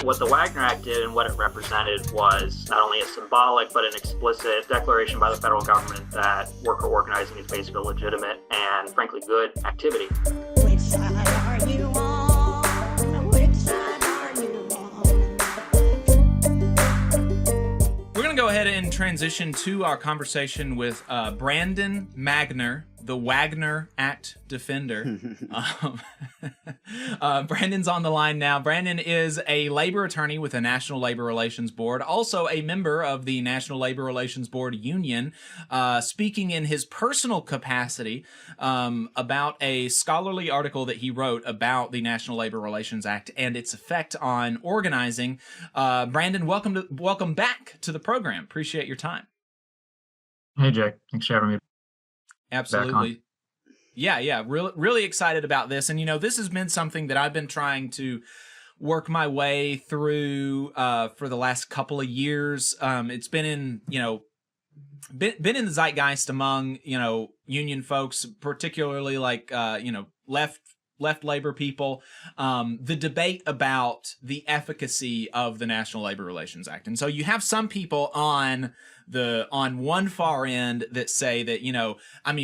What the Wagner Act did and what it represented was not only a symbolic but an explicit declaration by the federal government that worker organizing is basically a legitimate and frankly good activity. Which side are you on? Which side are you on? We're going to go ahead and transition to our conversation with Brandon Magner, the Wagner Act defender. Brandon's on the line now. Brandon is a labor attorney with the National Labor Relations Board, also a member of the National Labor Relations Board Union, speaking in his personal capacity about a scholarly article that he wrote about the National Labor Relations Act and its effect on organizing. Brandon, welcome back to the program. Appreciate your time. Hey, Jake. Thanks for having me. Absolutely. Yeah. Really excited about this. And, this has been something that I've been trying to work my way through for the last couple of years. It's been in, been in the zeitgeist among, union folks, particularly like, left labor people, the debate about the efficacy of the National Labor Relations Act. And so you have some people on one far end that say that,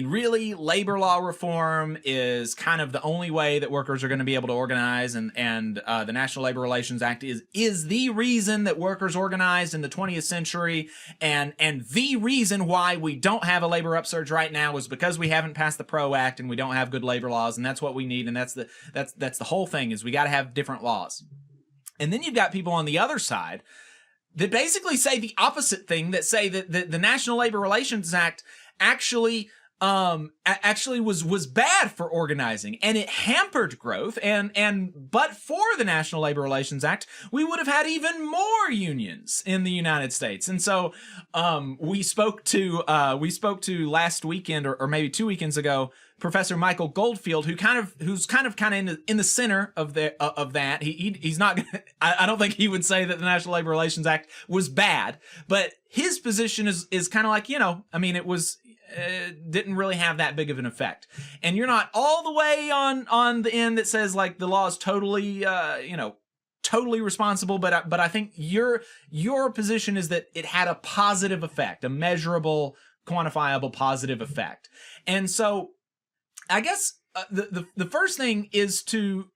really labor law reform is kind of the only way that workers are going to be able to organize. And the National Labor Relations Act is the reason that workers organized in the 20th century. And the reason why we don't have a labor upsurge right now is because we haven't passed the PRO Act and we don't have good labor laws. And that's what we need. And that's the whole thing, is we got to have different laws. And then you've got people on the other side that basically say the opposite thing, that say that the National Labor Relations Act actually was bad for organizing, and it hampered growth, but for the National Labor Relations Act, we would have had even more unions in the United States. And so we spoke to last weekend or maybe 2 weekends ago, Professor Michael Goldfield, who's kind of in the center of that. He's not. I don't think he would say that the National Labor Relations Act was bad, but his position is kind of like, it was. Didn't really have that big of an effect. And you're not all the way on the end that says like the law is totally totally responsible, but I think your position is that it had a positive effect, a measurable, quantifiable positive effect. And so I guess the first thing is to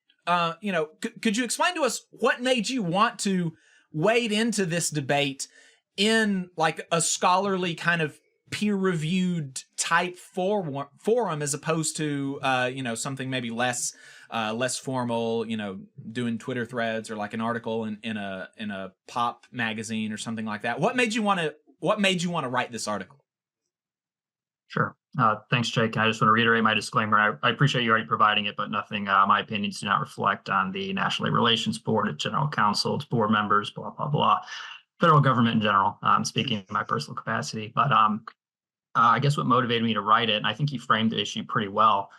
could you explain to us what made you want to wade into this debate in like a scholarly kind of peer-reviewed type forum as opposed to something maybe less formal, doing Twitter threads or like an article in a pop magazine or something like that? What made you want to write this article? Sure. Thanks, Jake. I just want to reiterate my disclaimer. I appreciate you already providing it, but nothing, my opinions do not reflect on the National Labor Relations Board, its general counsel, its board members, blah, blah, blah. Federal government in general, speaking in my personal capacity. But I guess what motivated me to write it, and I think you framed the issue pretty well,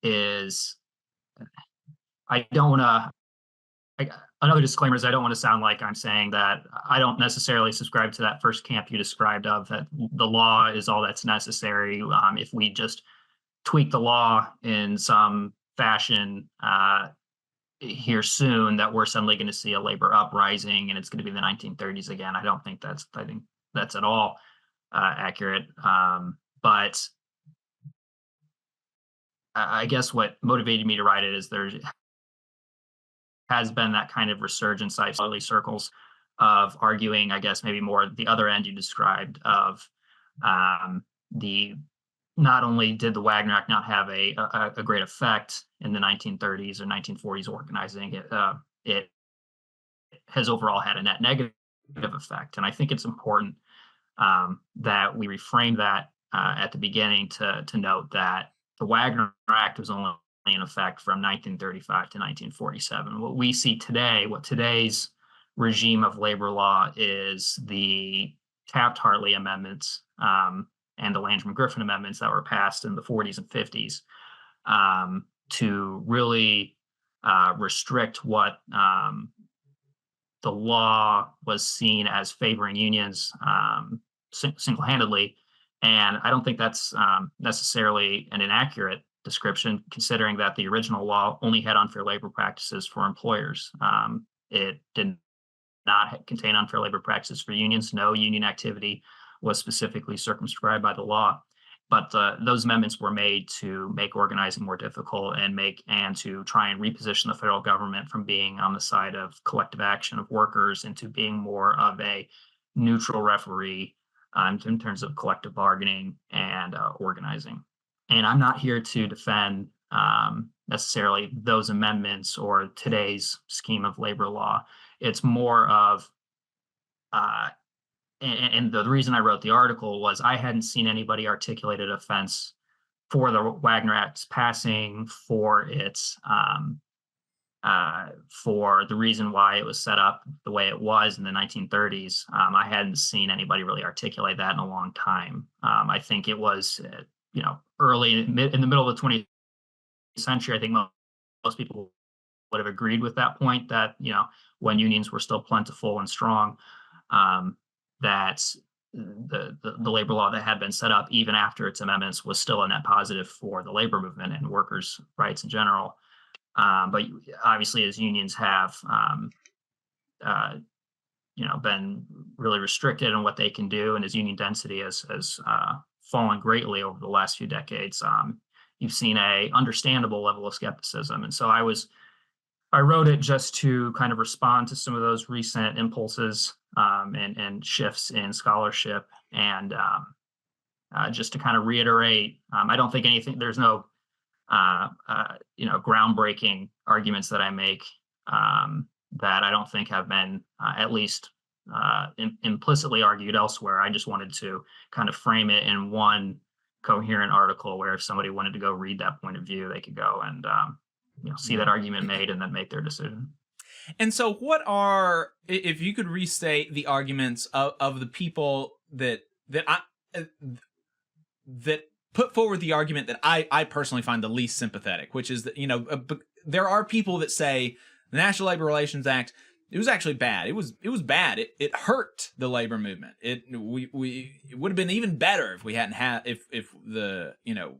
is I don't want to, another disclaimer is I don't want to sound like I'm saying that I don't necessarily subscribe to that first camp you described of that the law is all that's necessary. If we just tweak the law in some fashion here soon, that we're suddenly going to see a labor uprising and it's going to be the 1930s again. I think that's at all accurate. But I guess what motivated me to write it is there has been that kind of resurgence in scholarly circles of arguing, I guess maybe more the other end you described of not only did the Wagner Act not have a great effect in the 1930s or 1940s organizing, it has overall had a net negative effect. And I think it's important that we reframe that at the beginning to note that the Wagner Act was only in effect from 1935 to 1947. What we see today, what today's regime of labor law is the Taft-Hartley amendments and the Landrum-Griffin amendments that were passed in the 40s and 50s to really restrict what the law was seen as favoring unions single-handedly. And I don't think that's necessarily an inaccurate description, considering that the original law only had unfair labor practices for employers. It did not contain unfair labor practices for unions. No union activity was specifically circumscribed by the law. But those amendments were made to make organizing more difficult and to try and reposition the federal government from being on the side of collective action of workers into being more of a neutral referee in terms of collective bargaining and organizing. And I'm not here to defend necessarily those amendments or today's scheme of labor law. It's more of and the reason I wrote the article was I hadn't seen anybody articulate a defense for the Wagner Act's passing, for its for the reason why it was set up the way it was in the 1930s. I hadn't seen anybody really articulate that in a long time. I think it was, early in the middle of the 20th century. I think most people would have agreed with that point that, when unions were still plentiful and strong, that the labor law that had been set up even after its amendments was still a net positive for the labor movement and workers' rights in general. But obviously, as unions have, been really restricted in what they can do, and as union density has fallen greatly over the last few decades, you've seen a understandable level of skepticism. And so I wrote it just to kind of respond to some of those recent impulses and shifts in scholarship, and just to kind of reiterate, I don't think there's no groundbreaking arguments that I make that I don't think have been at least implicitly argued elsewhere. I just wanted to kind of frame it in one coherent article where if somebody wanted to go read that point of view, they could go and see that argument made and then make their decision. And so if you could restate the arguments of the people that put forward the argument that I personally find the least sympathetic, which is that, there are people that say the National Labor Relations Act, it was actually bad. It was bad. It hurt the labor movement. It would have been even better if we hadn't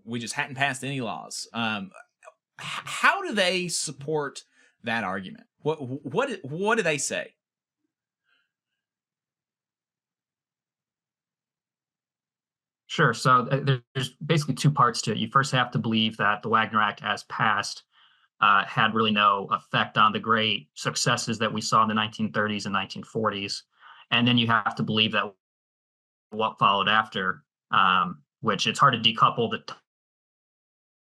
we just hadn't passed any laws. How do they support that argument? What do they say? Sure. So there's basically two parts to it. You first have to believe that the Wagner Act, as passed, had really no effect on the great successes that we saw in the 1930s and 1940s. And then you have to believe that what followed after, which it's hard to decouple the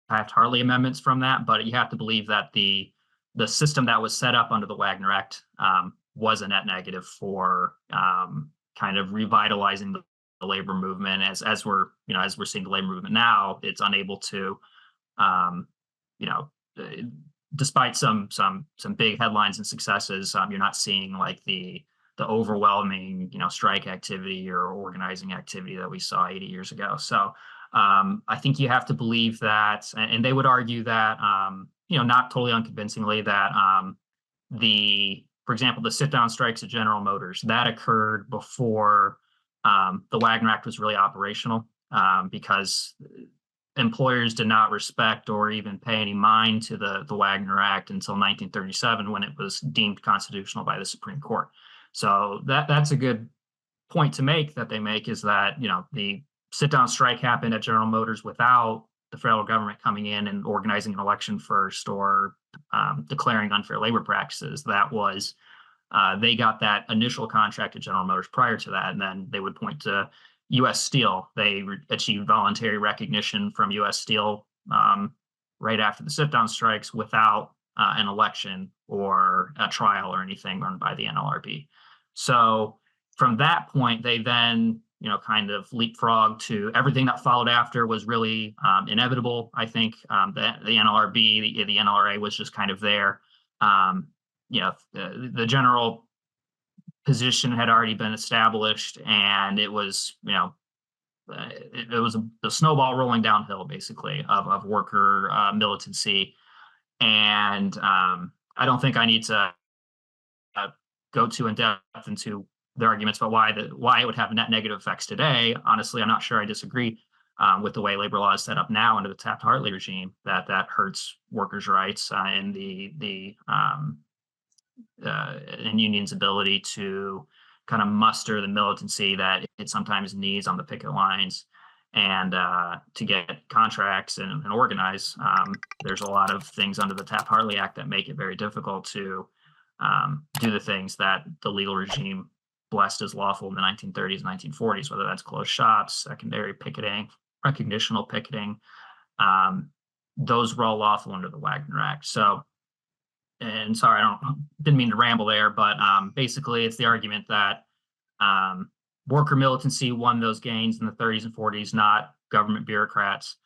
Taft-Hartley amendments from that, but you have to believe that the system that was set up under the Wagner Act was a net negative for kind of revitalizing the labor movement. As we're seeing the labor movement now, it's unable to, despite some big headlines and successes, you're not seeing like the overwhelming strike activity or organizing activity that we saw 80 years ago. So I think you have to believe that, and they would argue that not totally unconvincingly, that for example, the sit-down strikes at General Motors that occurred before the Wagner Act was really operational, because employers did not respect or even pay any mind to the Wagner Act until 1937, when it was deemed constitutional by the Supreme Court. So that's a good point to make that they make, is that the sit-down strike happened at General Motors without the federal government coming in and organizing an election first or declaring unfair labor practices. That was they got that initial contract at General Motors prior to that, and then they would point to U.S. Steel. They achieved voluntary recognition from U.S. Steel right after the sit-down strikes without an election or a trial or anything run by the NLRB. So from that point, they then kind of leapfrog to everything that followed after was really inevitable. I think the NLRB, the NLRA was just kind of there. The general position had already been established, and it was, it was the snowball rolling downhill, basically, of worker militancy. And I don't think I need to go too in depth into the arguments about why it would have net negative effects today. Honestly, I'm not sure I disagree with the way labor law is set up now under the Taft-Hartley regime, that hurts workers' rights and the and unions' ability to kind of muster the militancy that it sometimes needs on the picket lines, and to get contracts and organize. There's a lot of things under the Taft-Hartley Act that make it very difficult to do the things that the legal regime blessed as lawful in the 1930s and 1940s, whether that's closed shops, secondary picketing, recognitional picketing. Those were all lawful under the Wagner Act. So, and sorry, didn't mean to ramble there, but basically it's the argument that worker militancy won those gains in the 30s and 40s, not government bureaucrats.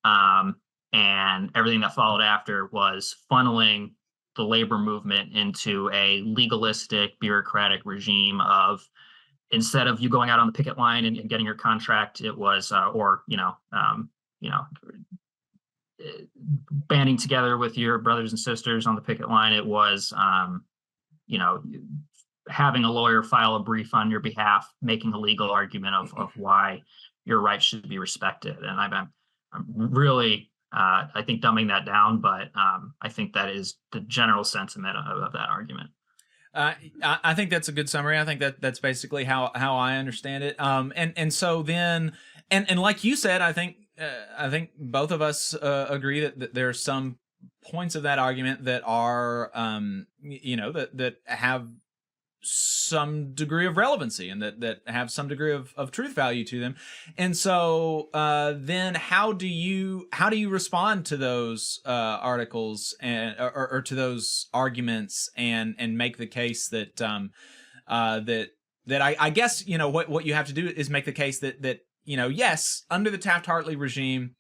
And everything that followed after was funneling the labor movement into a legalistic, bureaucratic regime of, instead of you going out on the picket line and getting your contract, it was, banding together with your brothers and sisters on the picket line. It was, having a lawyer file a brief on your behalf, making a legal argument of why your rights should be respected. And I'm really, I think, dumbing that down, but I think that is the general sentiment of that argument. I think that's a good summary. I think that's basically how I understand it. And so then, and like you said, I think both of us agree that there are some points of that argument that are, that have some degree of relevancy and that have some degree of truth value to them. And so then how do you respond to those articles or to those arguments and make the case that I guess, what you have to do is make the case that yes, under the Taft-Hartley regime,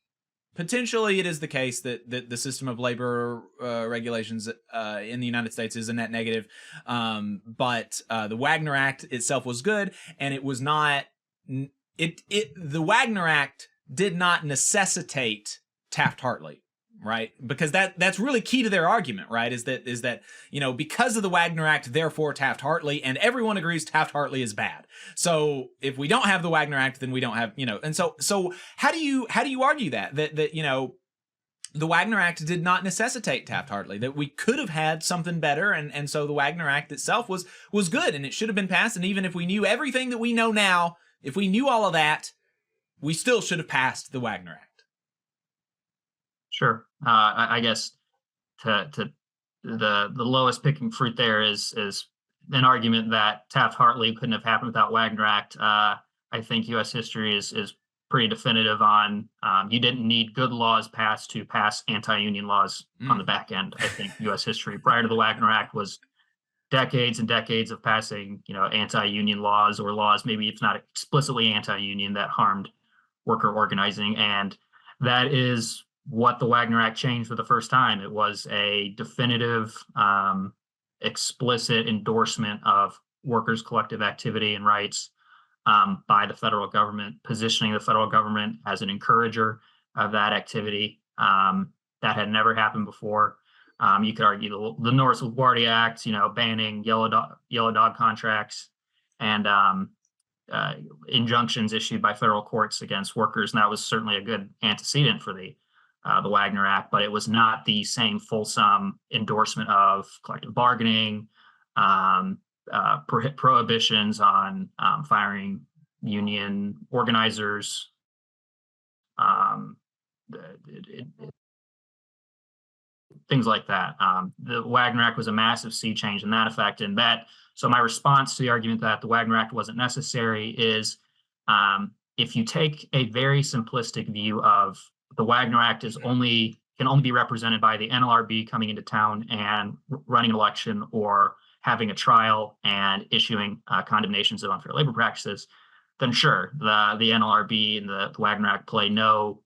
potentially it is the case that the system of labor regulations in the United States is a net negative, but the Wagner Act itself was good, and it was not. The Wagner Act did not necessitate Taft-Hartley, right? Because that's really key to their argument, right? Is that because of the Wagner Act, therefore Taft-Hartley, and everyone agrees Taft-Hartley is bad. So if we don't have the Wagner Act, then we don't have, and so how do you argue that the Wagner Act did not necessitate Taft-Hartley, that we could have had something better, and so the Wagner Act itself was good, and it should have been passed, and even if we knew everything that we know now, if we knew all of that, we still should have passed the Wagner Act. Sure. I guess to the lowest picking fruit there is an argument that Taft-Hartley couldn't have happened without Wagner Act. I think U.S. history is pretty definitive on you didn't need good laws passed to pass anti-union laws on the back end. I think U.S. history prior to the Wagner Act was decades and decades of passing anti-union laws, or laws maybe it's not explicitly anti-union, that harmed worker organizing, and that is what the Wagner Act changed for the first time. It was a definitive, explicit endorsement of workers' collective activity and rights by the federal government, positioning the federal government as an encourager of that activity. That had never happened before. You could argue the Norris LaGuardia Act, banning yellow dog contracts and injunctions issued by federal courts against workers, and that was certainly a good antecedent for the Wagner Act, but it was not the same fulsome endorsement of collective bargaining, prohibitions on firing union organizers. Things like that. The Wagner Act was a massive sea change in that effect, and so my response to the argument that the Wagner Act wasn't necessary is, if you take a very simplistic view of the Wagner Act can only be represented by the NLRB coming into town and running an election, or having a trial and issuing condemnations of unfair labor practices, then sure, the NLRB and the Wagner Act play no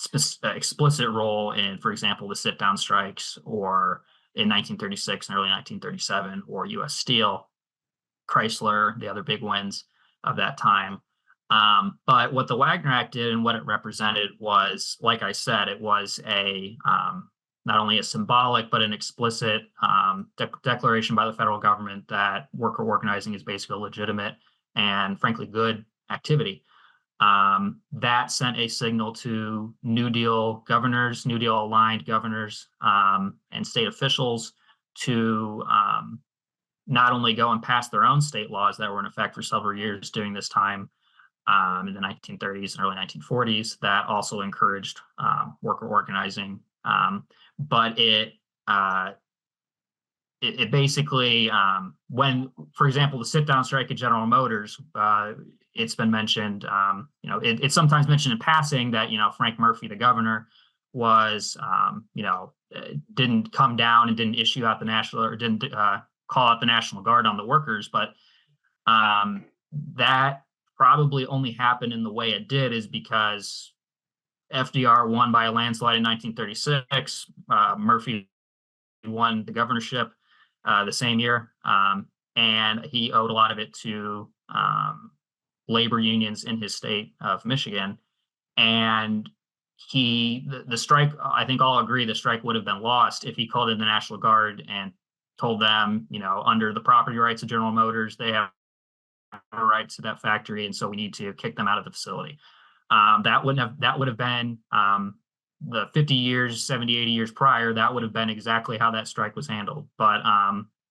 explicit role in, for example, the sit-down strikes, or in 1936 and early 1937, or U.S. Steel, Chrysler, the other big wins of that time. But what the Wagner Act did and what it represented was, like I said, it was not only a symbolic but an explicit declaration by the federal government that worker organizing is basically a legitimate and frankly good activity. That sent a signal to New Deal governors, New Deal aligned governors, and state officials to not only go and pass their own state laws that were in effect for several years during this time in the 1930s and early 1940s that also encouraged worker organizing, but it basically, when, for example, the sit-down strike at General Motors, it's been mentioned, it's sometimes mentioned in passing that, Frank Murphy, the governor, was, didn't come down and didn't issue out the national, or didn't call out the National Guard on the workers. But that probably only happened in the way it did is because FDR won by a landslide in 1936. Murphy won the governorship the same year, and he owed a lot of it to labor unions in his state of Michigan. And the strike, I think all agree the strike would have been lost if he called in the National Guard and told them, under the property rights of General Motors, they have rights to that factory, and so we need to kick them out of the facility. That would have been the 50 years, 70, 80 years prior, that would have been exactly how that strike was handled. But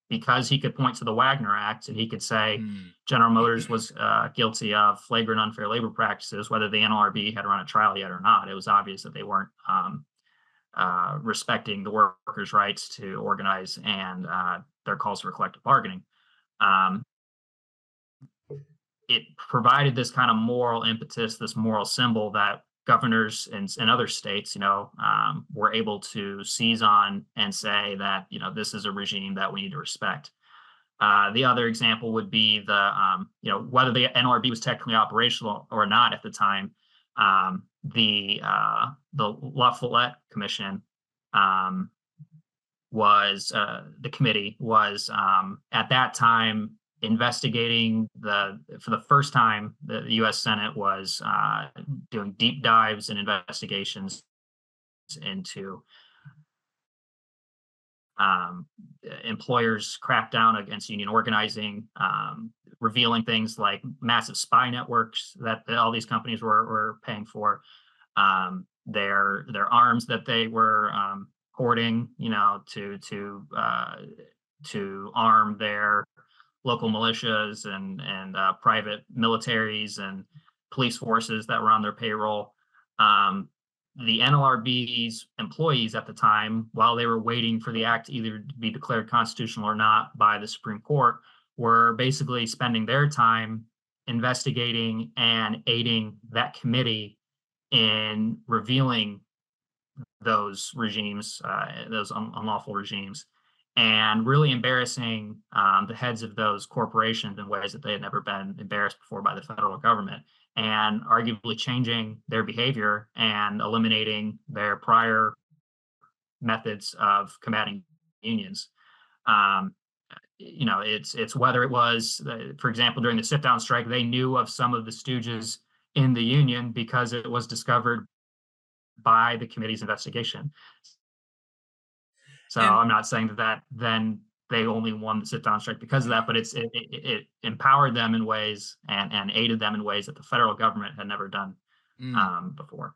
because he could point to the Wagner Act and he could say General Motors was guilty of flagrant unfair labor practices, whether the NLRB had run a trial yet or not, it was obvious that they weren't respecting the workers' rights to organize and their calls for collective bargaining. It provided this kind of moral impetus, this moral symbol that governors in other states, were able to seize on and say that, this is a regime that we need to respect. The other example would be whether the NLRB was technically operational or not at the time. The La Follette Commission the committee was at that time investigating for the first time, the U.S. Senate was doing deep dives and investigations into employers' crackdown against union organizing, revealing things like massive spy networks that all these companies were paying for, their arms that they were hoarding, to arm their local militias and private militaries and police forces that were on their payroll. The NLRB's employees at the time, while they were waiting for the act to either be declared constitutional or not by the Supreme Court, were basically spending their time investigating and aiding that committee in revealing those regimes, those unlawful regimes, and really embarrassing the heads of those corporations in ways that they had never been embarrassed before by the federal government, and arguably changing their behavior and eliminating their prior methods of combating unions. It's whether it was, for example, during the sit-down strike, they knew of some of the stooges in the union because it was discovered by the committee's investigation. So I'm not saying that then they only won the sit-down strike because of that, but it empowered them in ways and aided them in ways that the federal government had never done before.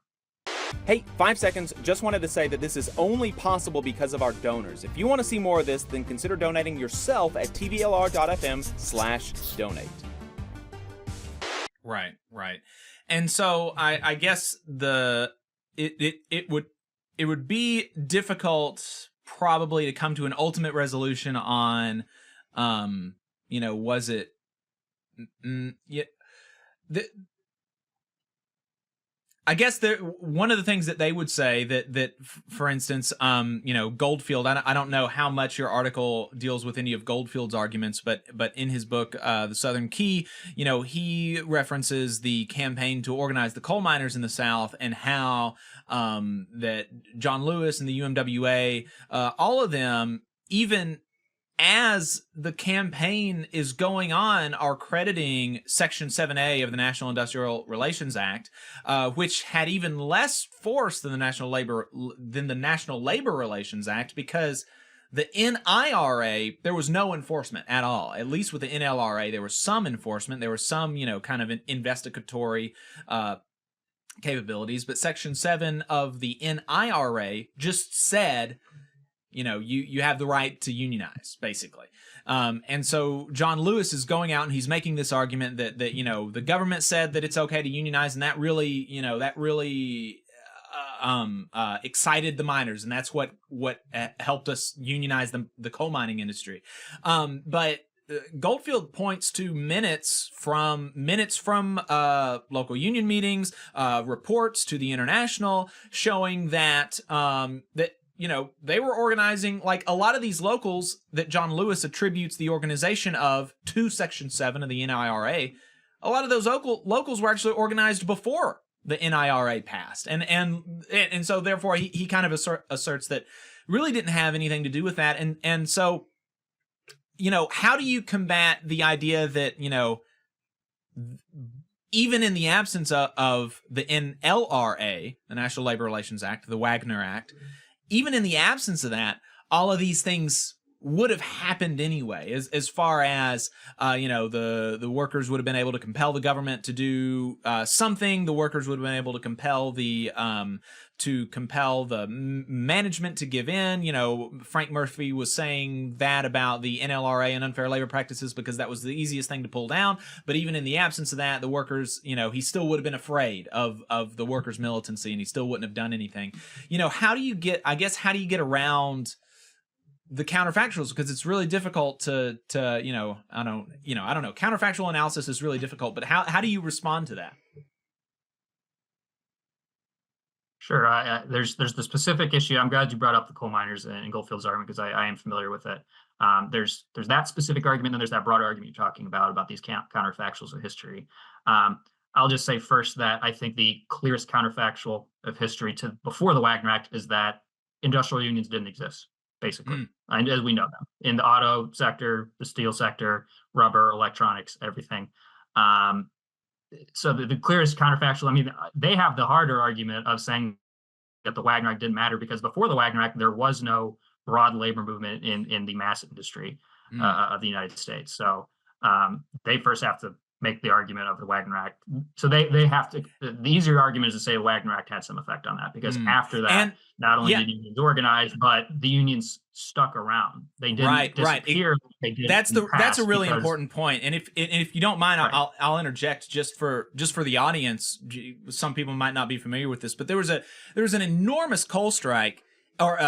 Hey, 5 seconds. Just wanted to say that this is only possible because of our donors. If you want to see more of this, then consider donating yourself at tvlr.fm/donate. Right. And so I guess it would be difficult probably to come to an ultimate resolution on, was it, I guess one of the things that they would say that for instance, Goldfield, I don't know how much your article deals with any of Goldfield's arguments, but in his book, The Southern Key, he references the campaign to organize the coal miners in the South and how that John Lewis and the UMWA, all of them, even as the campaign is going on, are crediting Section 7A of the National Industrial Relations Act, which had even less force than the National Labor Relations Act, because the NIRA, there was no enforcement at all. At least with the NLRA, there was some enforcement. There was some, kind of an investigatory capabilities. But Section 7 of the NIRA just said, you have the right to unionize, basically. And so John Lewis is going out and he's making this argument that the government said that it's okay to unionize, and that really excited the miners, and that's what helped us unionize the coal mining industry. But Goldfield points to minutes from local union meetings, reports to the International, showing that they were organizing, like a lot of these locals that John Lewis attributes the organization of to Section 7 of the NLRA. A lot of those locals were actually organized before the NLRA passed, and so therefore he kind of asserts that really didn't have anything to do with that, and so how do you combat the idea that even in the absence of the NLRA, the National Labor Relations Act, the Wagner Act, even in the absence of that, all of these things would have happened anyway, as far as the workers would have been able to compel the government to do something. The workers would have been able to compel the management to give in. Frank Murphy was saying that about the NLRA and unfair labor practices because that was the easiest thing to pull down. But even in the absence of that, the workers, he still would have been afraid of the workers' militancy, and he still wouldn't have done anything. How do you get around the counterfactuals? Because it's really difficult to I don't know. Counterfactual analysis is really difficult, but how do you respond to that? Sure. There's the specific issue. I'm glad you brought up the coal miners and Goldfield's argument, because I am familiar with it. There's that specific argument, and there's that broader argument you're talking about these counterfactuals of history. I'll just say first that I think the clearest counterfactual of history to before the Wagner Act is that industrial unions didn't exist, basically, and as we know them in the auto sector, the steel sector, rubber, electronics, everything. So the clearest counterfactual, they have the harder argument of saying that the Wagner Act didn't matter because before the Wagner Act, there was no broad labor movement in the mass industry of the United States. So they first have to make the argument of the Wagner Act. So they have to, the easier argument is to say the Wagner Act had some effect on that, because after that, not only did unions organize, but the unions stuck around. They didn't disappear. They that's a really important point. And if you don't mind, I'll interject just for the audience. Some people might not be familiar with this, but there was an enormous coal strike or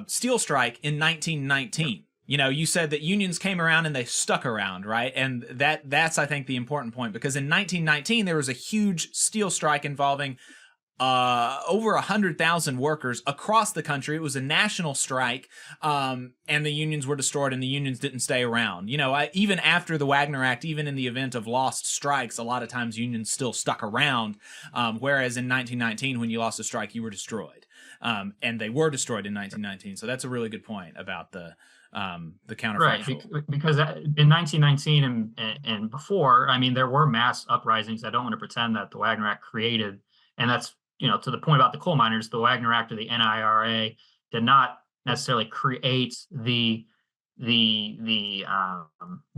steel strike in 1919. You said that unions came around and they stuck around, right? And that's I think the important point, because in 1919 there was a huge steel strike involving over 100,000 workers across the country. It was a national strike, and the unions were destroyed, and the unions didn't stay around. Even after the Wagner Act, even in the event of lost strikes, a lot of times unions still stuck around, whereas in 1919, when you lost a strike, you were destroyed. And they were destroyed in 1919. So that's a really good point about the counterfactual. Right, because in 1919 and before, there were mass uprisings. I don't want to pretend that the Wagner Act created, and that's, to the point about the coal miners, the Wagner Act or the NLRA did not necessarily create the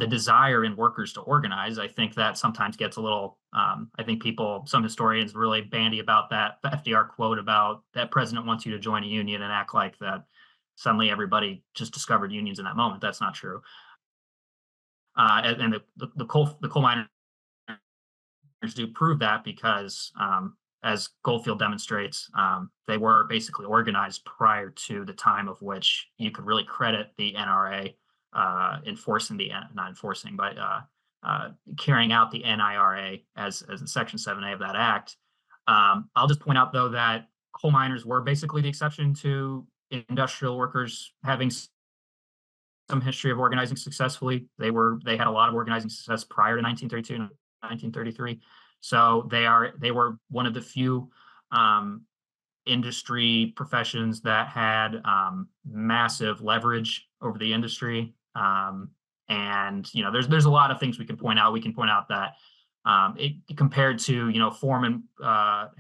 desire in workers to organize. I think that sometimes gets a little, I think some historians really bandy about that FDR quote about that president wants you to join a union and act like that suddenly everybody just discovered unions in that moment. That's not true. And the coal miners do prove that, because as Goldfield demonstrates, they were basically organized prior to the time of which you could really credit the NRA carrying out the NIRA as in Section 7A of that act. I'll just point out, though, that coal miners were basically the exception to industrial workers having some history of organizing successfully. They had a lot of organizing success prior to 1932 and 1933. So they were one of the few industry professions that had massive leverage over the industry. And there's a lot of things we can point out. We can point out that it compared to foremen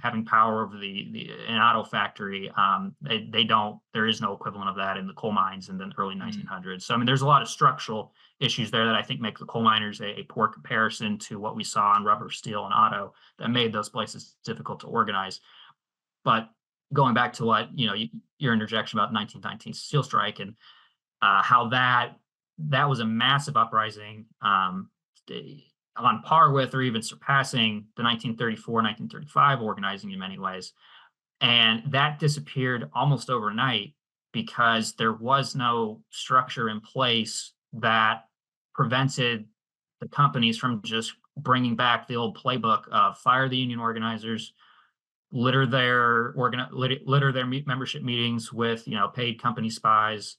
having power over an auto factory, there is no equivalent of that in the coal mines in the early 1900s. So there's a lot of structural issues there that I think make the coal miners a poor comparison to what we saw in rubber, steel, and auto that made those places difficult to organize. But going back to what, your interjection about 1919 steel strike and how that was a massive uprising, on par with or even surpassing the 1934-1935 organizing in many ways. And that disappeared almost overnight because there was no structure in place that prevented the companies from just bringing back the old playbook of fire the union organizers, litter their membership meetings with paid company spies,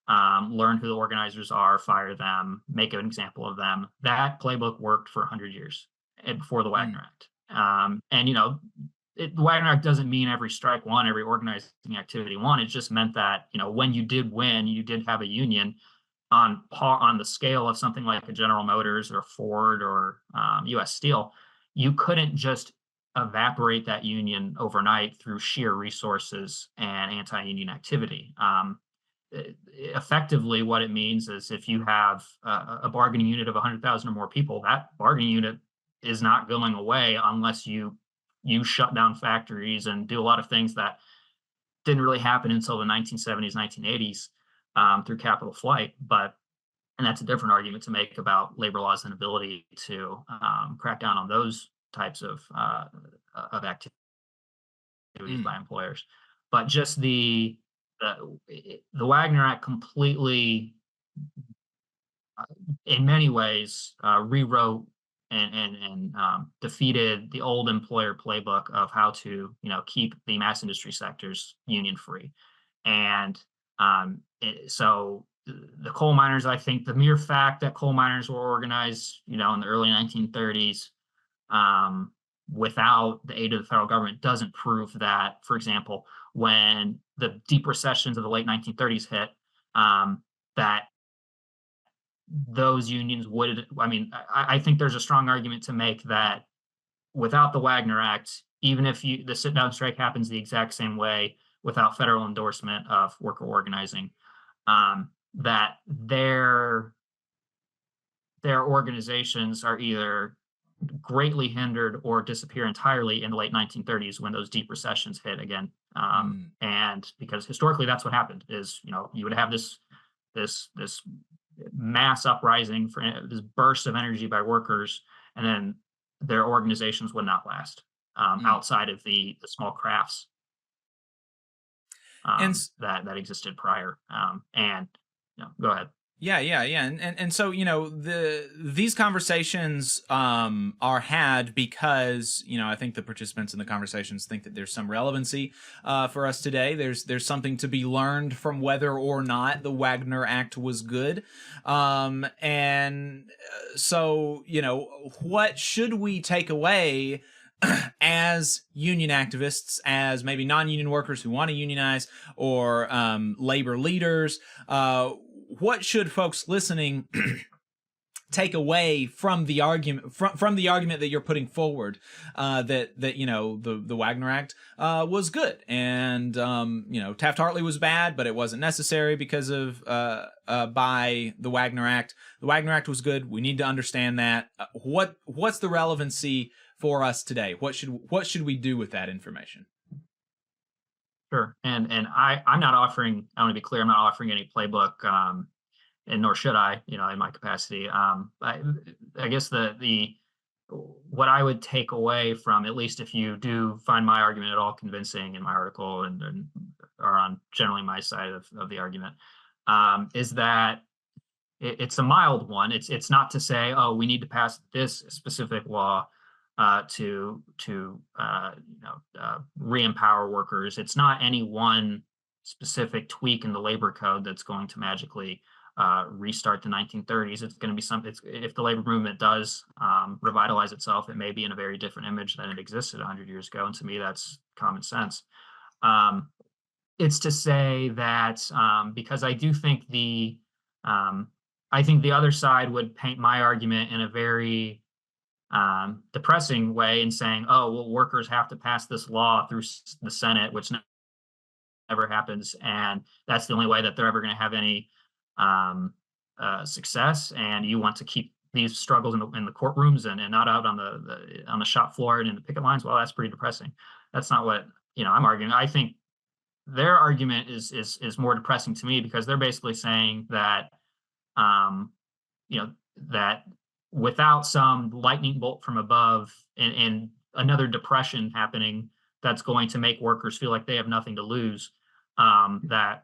learn who the organizers are, fire them, make an example of them. That playbook worked for 100 years before the Wagner Act. And the Wagner Act doesn't mean every strike won, every organizing activity won. It just meant that when you did win, you did have a union on the scale of something like a General Motors or Ford or U.S. Steel. You couldn't just evaporate that union overnight through sheer resources and anti-union activity. Effectively, what it means is if you have a bargaining unit of 100,000 or more people, that bargaining unit is not going away unless you shut down factories and do a lot of things that didn't really happen until the 1970s, 1980s through capital flight. And that's a different argument to make about labor law's inability to crack down on those types of activities by employers. But just the Wagner Act completely, in many ways, rewrote and defeated the old employer playbook of how to keep the mass industry sectors union free. And so the coal miners, I think the mere fact that coal miners were organized in the early 1930s without the aid of the federal government doesn't prove that, for example, when the deep recessions of the late 1930s hit, that those unions would, I think there's a strong argument to make that without the Wagner Act, even if the sit-down strike happens the exact same way without federal endorsement of worker organizing, that their organizations are either greatly hindered or disappear entirely in the late 1930s when those deep recessions hit again. And because historically that's what happened is, you would have this mass uprising for this burst of energy by workers, and then their organizations would not last outside of the small crafts that existed prior. And go ahead. Yeah. And so, these conversations are had because, I think the participants in the conversations think that there's some relevancy for us today. There's something to be learned from whether or not the Wagner Act was good. And so, what should we take away as union activists, as maybe non-union workers who want to unionize, or labor leaders? What should folks listening take away from the argument from the argument that you're putting forward, that the Wagner Act was good, and Taft-Hartley was bad, but it wasn't necessary because of by the Wagner Act. The Wagner Act was good. We need to understand that. What's the relevancy for us today? What should we do with that information? Sure. And I'm not offering, I want to be clear, I'm not offering any playbook, and nor should I, in my capacity. I guess what I would take away from, at least if you do find my argument at all convincing in my article and are on generally my side of the argument, is that it's a mild one. It's not to say, oh, we need to pass this specific law to re-empower workers. It's not any one specific tweak in the labor code that's going to magically restart the 1930s. It's going to be something. If the labor movement does revitalize itself, it may be in a very different image than it existed 100 years ago. And to me, that's common sense. It's to say that because I do think the other side would paint my argument in a very depressing way in saying, oh, well, workers have to pass this law through the Senate, which never happens. And that's the only way that they're ever going to have any success. And you want to keep these struggles in the courtrooms and not out on the shop floor and in the picket lines. Well, that's pretty depressing. That's not what I'm arguing. I think their argument is more depressing to me, because they're basically saying that, that without some lightning bolt from above, and another depression happening that's going to make workers feel like they have nothing to lose, that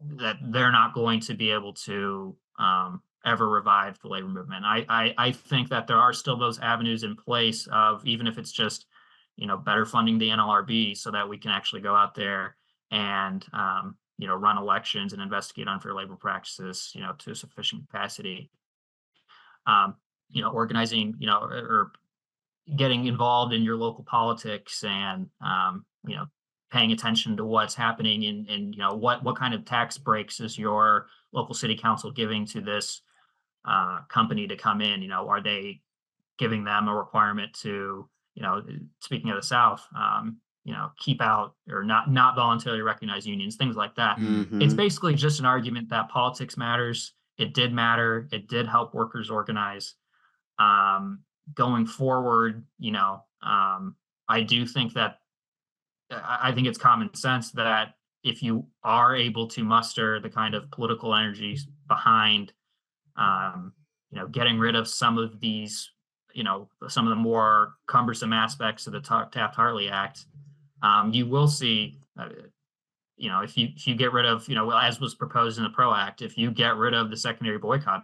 they're not going to be able to ever revive the labor movement. I think that there are still those avenues in place of, even if it's just, better funding the NLRB so that we can actually go out there and, run elections and investigate unfair labor practices, to a sufficient capacity. Organizing, or getting involved in your local politics, and, paying attention to what's happening, and what kind of tax breaks is your local city council giving to this company to come in. Are they giving them a requirement to, speaking of the South, keep out or not voluntarily recognize unions, things like that. It's basically just an argument that politics matters. It did matter. It did help workers organize. Going forward, I do think that, I think it's common sense that if you are able to muster the kind of political energies behind, getting rid of some of these, some of the more cumbersome aspects of the Taft-Hartley Act, you will see, if you get rid of, as was proposed in the PRO Act, if you get rid of the secondary boycott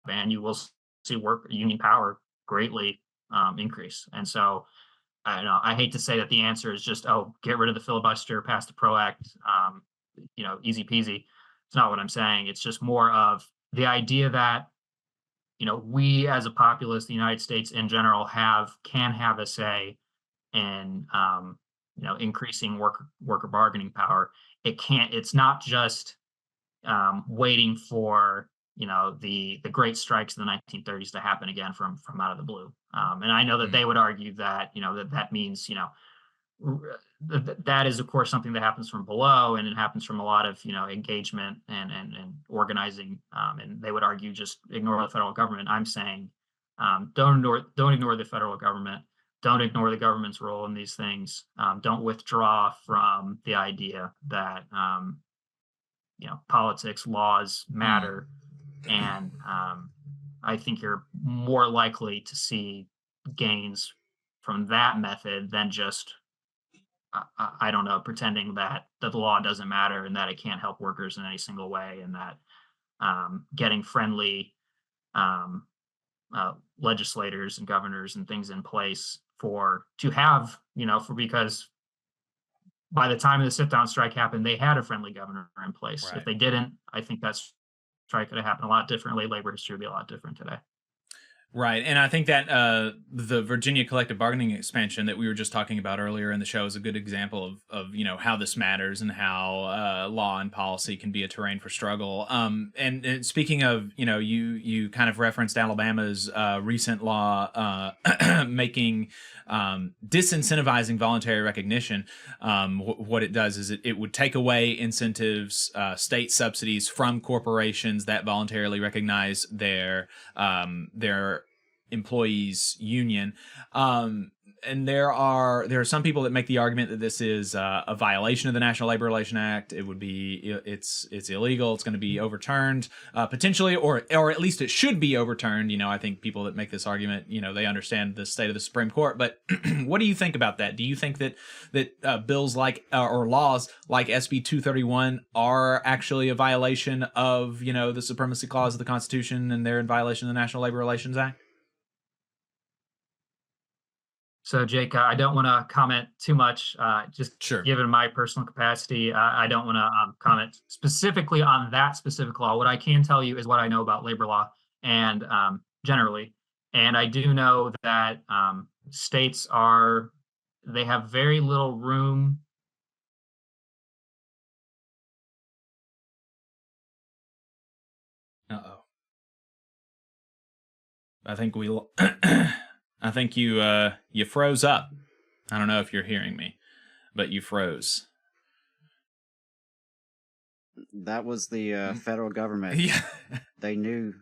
ban, you will see union power greatly increase. And so, I hate to say that the answer is just, get rid of the filibuster, pass the PRO Act, easy peasy. It's not what I'm saying. It's just more of the idea that, we as a populace, the United States in general, can have a say in, increasing worker bargaining power. It's not just waiting for, the great strikes of the 1930s to happen again from out of the blue. And I know that they would argue that, that means, that is, of course, something that happens from below, and it happens from a lot of, engagement and organizing. And they would argue, just ignore the federal government. I'm saying, don't ignore the federal government. Don't ignore the government's role in these things. Don't withdraw from the idea that, politics, laws matter. And I think you're more likely to see gains from that method than just, I don't know, pretending that the law doesn't matter and that it can't help workers in any single way, and that getting friendly legislators and governors and things in place because by the time the sit-down strike happened, they had a friendly governor in place. Right. If they didn't, I think that strike could have happened a lot differently. Labor history would be a lot different today. Right. And I think that the Virginia collective bargaining expansion that we were just talking about earlier in the show is a good example of how this matters, and how law and policy can be a terrain for struggle. And speaking of, you kind of referenced Alabama's recent law making disincentivizing voluntary recognition. What it does is it would take away incentives, state subsidies from corporations that voluntarily recognize their employees union. And there are some people that make the argument that this is a violation of the National Labor Relations Act. It would be, it's illegal. It's going to be overturned potentially, or at least it should be overturned. I think people that make this argument, they understand the state of the Supreme Court. But what do you think about that? Do you think that bills like or laws like SB 231 are actually a violation of the Supremacy Clause of the Constitution, and they're in violation of the National Labor Relations Act? So, Jake, I don't want to comment too much, just sure. Given my personal capacity. I don't want to comment specifically on that specific law. What I can tell you is what I know about labor law and generally. And I do know that states they have very little room. Uh-oh. I think I think you froze up. I don't know if you're hearing me, but you froze. That was the federal government. Yeah. They knew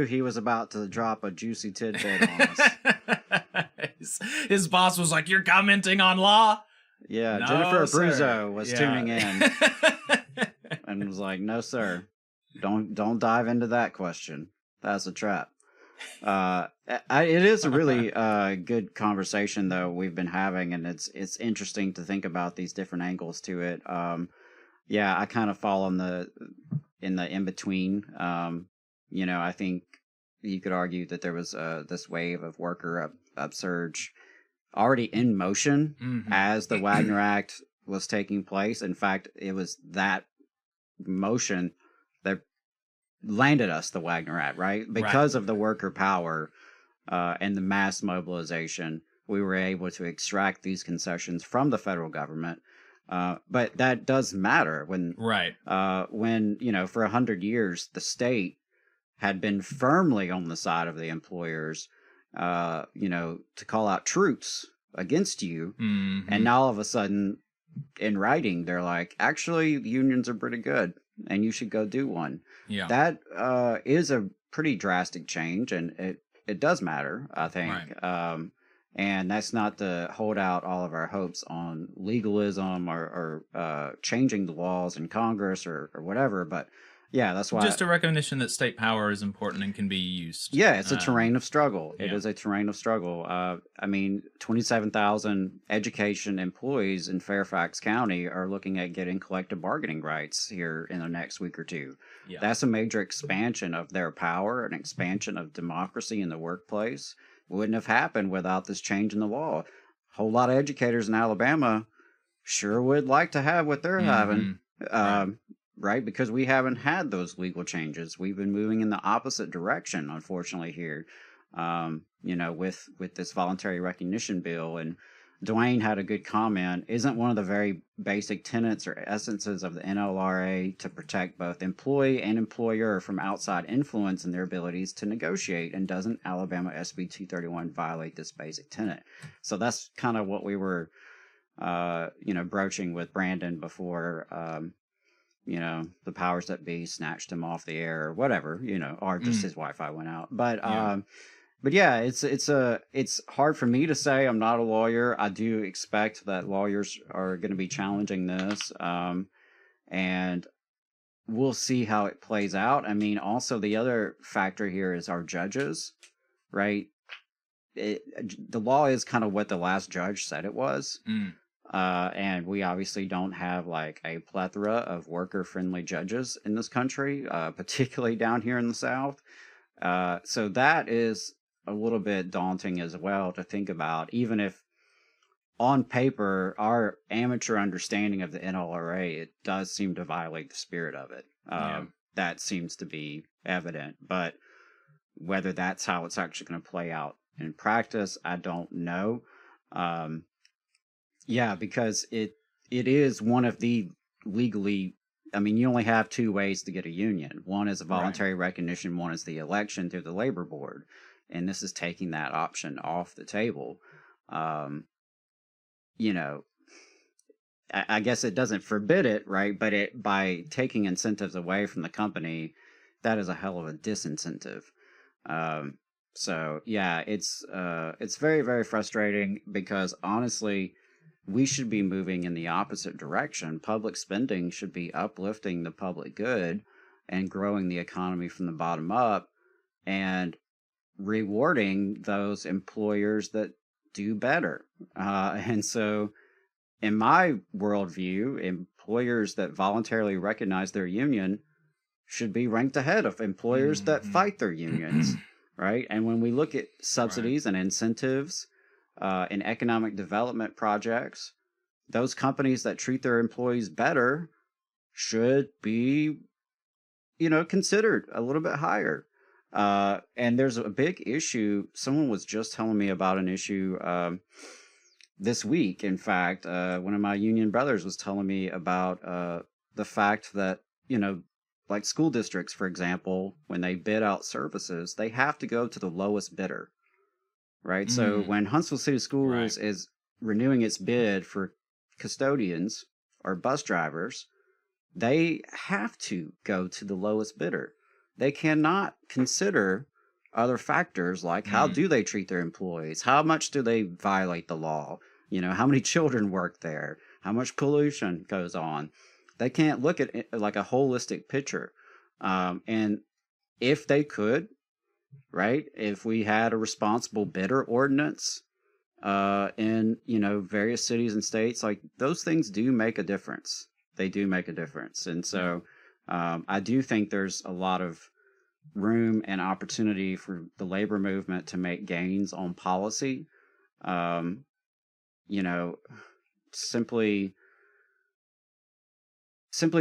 he was about to drop a juicy tidbit on us. His boss was like, "You're commenting on law?" Yeah, No, Jennifer sir. Abruzzo was Yeah. tuning in and was like, "No, sir, don't dive into that question. That's a trap." It is a really good conversation though we've been having, and it's interesting to think about these different angles to it. Yeah, I kind of fall in the in between. I think you could argue that there was this wave of worker upsurge already in motion as the Wagner Act was taking place. In fact, it was that motion that landed us the Wagner Act, right? Because of the worker power and the mass mobilization, we were able to extract these concessions from the federal government. But that does matter when, for 100 years, the state had been firmly on the side of the employers, to call out troops against you. And now all of a sudden, in writing, they're like, actually, the unions are pretty good and you should go do one. Yeah. That is a pretty drastic change, and it does matter, I think. Right. And that's not to hold out all of our hopes on legalism or changing the laws in Congress or whatever, but yeah, that's why. Just a recognition that state power is important and can be used. Yeah, it's a terrain of struggle. Yeah. It is a terrain of struggle. 27,000 education employees in Fairfax County are looking at getting collective bargaining rights here in the next week or two. Yeah. That's a major expansion of their power, an expansion of democracy in the workplace. Wouldn't have happened without this change in the law. A whole lot of educators in Alabama sure would like to have what they're having. Right? Because we haven't had those legal changes. We've been moving in the opposite direction, unfortunately, here, with this voluntary recognition bill. And Dwayne had a good comment. Isn't one of the very basic tenets or essences of the NLRA to protect both employee and employer from outside influence in their abilities to negotiate? And doesn't Alabama SB 231 violate this basic tenet? So that's kind of what we were, broaching with Brandon before, the powers that be snatched him off the air or whatever, or just his Wi-Fi went out. But yeah, it's hard for me to say. I'm not a lawyer. I do expect that lawyers are going to be challenging this. And we'll see how it plays out. I mean, also the other factor here is our judges, right? The law is kind of what the last judge said it was. And we obviously don't have like a plethora of worker-friendly judges in this country, particularly down here in the South. So that is a little bit daunting as well to think about, even if on paper, our amateur understanding of the NLRA, it does seem to violate the spirit of it. That seems to be evident, but whether that's how it's actually going to play out in practice, I don't know. Yeah, because it is one of the legally, you only have two ways to get a union. One is a voluntary recognition, one is the election through the labor board. And this is taking that option off the table. I guess it doesn't forbid it, right? But by taking incentives away from the company, that is a hell of a disincentive. So yeah, it's very, very frustrating because honestly, we should be moving in the opposite direction. Public spending should be uplifting the public good and growing the economy from the bottom up and rewarding those employers that do better. And so in my worldview, employers that voluntarily recognize their union should be ranked ahead of employers that fight their unions, right? And when we look at subsidies and incentives in economic development projects, those companies that treat their employees better should be, considered a little bit higher. And there's a big issue. Someone was just telling me about an issue this week. In fact, one of my union brothers was telling me about the fact that, like school districts, for example, when they bid out services, they have to go to the lowest bidder. Right. So when Huntsville City Schools is renewing its bid for custodians or bus drivers, they have to go to the lowest bidder. They cannot consider other factors like how do they treat their employees? How much do they violate the law? You know, how many children work there? How much pollution goes on? They can't look at it like a holistic picture. And if they could, right, if we had a responsible bidder ordinance in, you know, various cities and states, like those things do make a difference. They do make a difference. And so I do think there's a lot of room and opportunity for the labor movement to make gains on policy. You know, simply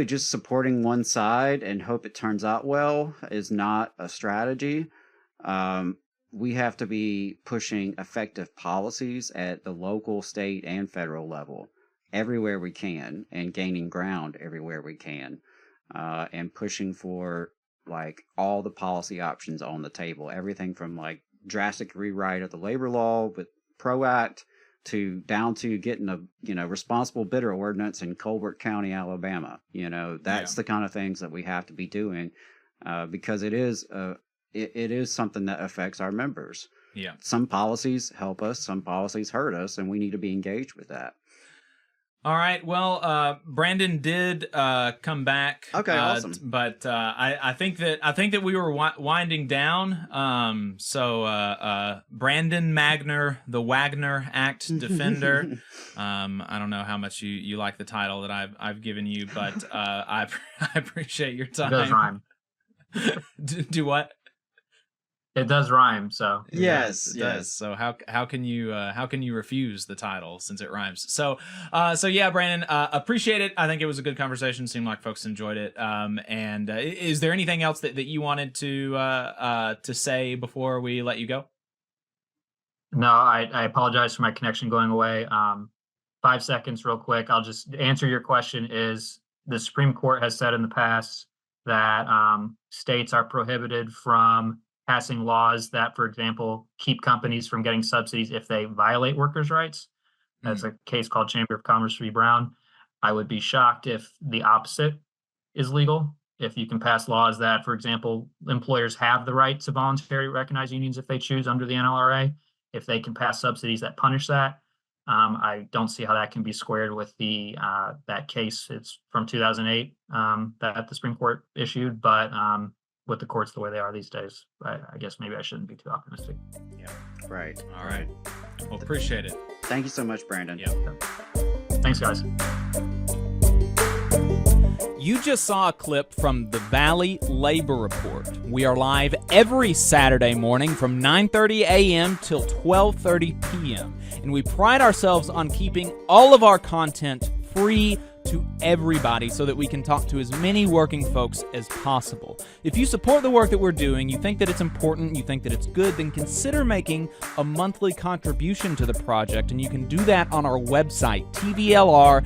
just supporting one side and hope it turns out well is not a strategy. We have to be pushing effective policies at the local, state, and federal level everywhere we can, and gaining ground everywhere we can, and pushing for like all the policy options on the table. Everything from like drastic rewrite of the labor law with PRO Act to down to getting a, you know, responsible bidder ordinance in Colbert County, Alabama. You know, that's the kind of things that we have to be doing, because it is something that affects our members. Yeah. Some policies help us, some policies hurt us, and we need to be engaged with that. All right. Well, Brandon did come back. Okay, awesome. But I think that we were winding down. So Brandon Magner, the Wagner Act defender. I don't know how much you like the title that I've given you, but I appreciate your time. It does rhyme. Do what? It does rhyme, so Yes, it does. So how can you refuse the title since it rhymes? So yeah, Brandon, appreciate it. I think it was a good conversation. Seemed like folks enjoyed it. And is there anything else that you wanted to say before we let you go? No, I apologize for my connection going away. 5 seconds, real quick. I'll just answer your question. Is the Supreme Court has said in the past that states are prohibited from passing laws that, for example, keep companies from getting subsidies if they violate workers' rights. That's a case called Chamber of Commerce v. Brown. I would be shocked if the opposite is legal. If you can pass laws that, for example, employers have the right to voluntarily recognize unions if they choose under the NLRA, if they can pass subsidies that punish that, I don't see how that can be squared with the that case. It's from 2008 that the Supreme Court issued, but with the courts the way they are these days, I guess maybe I shouldn't be too optimistic. Yeah. Right. All right. Well, appreciate it. Thank you so much, Brandon. Yeah. Thanks, guys. You just saw a clip from the Valley Labor Report. We are live every Saturday morning from 9:30 a.m. till 12:30 p.m. And we pride ourselves on keeping all of our content free to everybody so that we can talk to as many working folks as possible. If you support the work that we're doing, you think that it's important, you think that it's good, then consider making a monthly contribution to the project, and you can do that on our website, tvlr.fm.